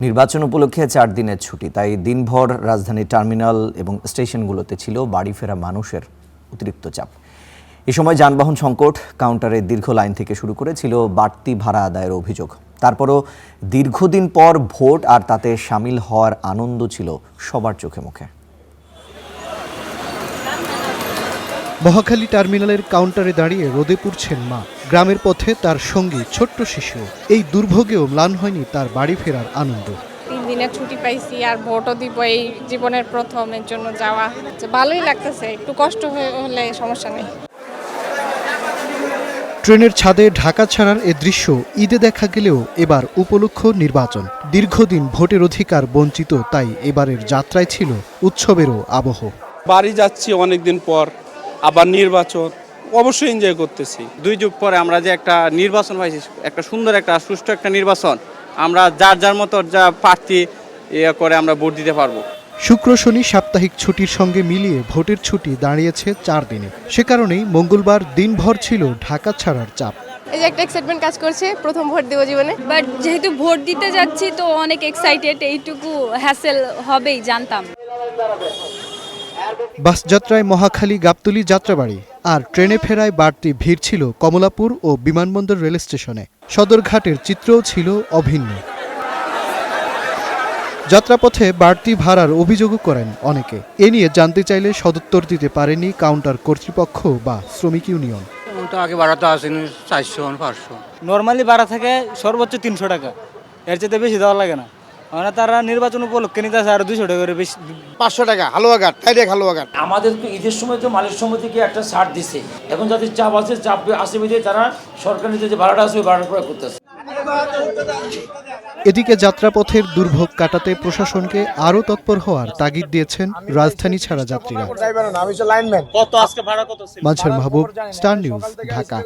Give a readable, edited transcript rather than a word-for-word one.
নির্বাচন উপলক্ষে 4 দিনের ছুটি, তাই দিনভর রাজধানীর টার্মিনাল এবং স্টেশনগুলোতে ছিল বাড়ি ফেরা মানুষের অতিরিক্ত চাপ। এ সময় যানবাহন সংকট, কাউন্টারে দীর্ঘ লাইন থেকে শুরু করে ছিল বাড়তি ভাড়া আদায়ের অভিযোগ। তারপরও দীর্ঘদিন পর ভোট আর তাতে সামিল হওয়ার আনন্দ ছিল সবার চোখে মুখে। মহাখালী টার্মিনালের কাউন্টারে দাঁড়িয়ে রোদে পুড়ছেন মা। গ্রামের পথে তার সঙ্গী ছোট্ট শিশু। এই দুর্ভোগেও ম্লান হয়নি তার বাড়ি ফেরার আনন্দ। 3 দিনের ছুটি পাইছি আর ভোটও দিব, এই জীবনের প্রথমের জন্য যাওয়া ভালোই লাগতেছে। একটু কষ্ট হলে সমস্যা নেই। ট্রেনের ছাদে ঢাকা ছাড়ার এ দৃশ্য ঈদে দেখা গেলেও এবার উপলক্ষ নির্বাচন। দীর্ঘদিন ভোটের অধিকার বঞ্চিত, তাই এবারের যাত্রায় ছিল উৎসবেরও আবহ। বাড়ি যাচ্ছি অনেকদিন পর, আবার নির্বাচন, অবশ্যই এনজয় করতেছি। 2 যুগ পরে আমরা যে একটা নির্বাচন পাইছি, একটা সুন্দর একটা সুষ্ঠু একটা নির্বাচন, আমরা যার মতো যা প্রার্থী করে আমরা ভোট দিতে পারবো। শুক্র শনি সাপ্তাহিক ছুটির সঙ্গে মিলিয়ে ভোটের ছুটি দাঁড়িয়েছে 4 দিনে। সে কারণেই মঙ্গলবার দিনভর ছিল ঢাকা ছাড়ার চাপ। এই যে একটা এক্সাইটমেন্ট কাজ করছে, প্রথম ভোট দেব জীবনে। বাট যেহেতু ভোট দিতে যাচ্ছি তো অনেক এক্সাইটেড, এইটুকু হ্যাসেল হবেই জানতাম। বাস যাত্রায় মহাখালী গাবতলী যাত্রাবাড়ি, আর ট্রেনে ফেরায় বাড়তি ভিড় ছিল কমলাপুর ও বিমানবন্দর রেল স্টেশনে। সদরঘাটের চিত্রও ছিল অভিন্ন। যাত্রাপথে বাড়তি ভাড়ার অভিযোগও করেন অনেকে। এ নিয়ে জানতে চাইলে সদুত্তর দিতে পারেনি কাউন্টার কর্তৃপক্ষ বা শ্রমিক ইউনিয়ন। আগে ভাড়া তো আসেনি 400-500। নর্মালি ভাড়া থাকে সর্বোচ্চ 300 টাকা, এর চেয়ে বেশি দেওয়া লাগে না। মানে তারা নির্বাচন উপলক্ষে নিতে আসে আর 200 টাকা করে বেশি। 500 টাকা হালুয়াঘাট, ডাইরেক্ট হালুয়াঘাট। আমাদের ঈদের সময় তো মালিক সমিতি থেকে একটা ছাড় দিছে, এখন যাদের চাপ আছে, চাপ আসে বেঁধে তারা সরকারি যে ভাড়াটা আছে ওই ভাড়া প্রয়োগ করতেছে। এদিকে যাত্রাপথের দুর্ভোগ কাটাতে প্রশাসনকে আরও তৎপর হওয়ার তাগিদ দিয়েছেন রাজধানী ছাড়া যাত্রীরা। আমি লাইনম্যান। কত আজকে ভাড়া কত? মাঝার মাহবুব, স্টার নিউজ, ঢাকা।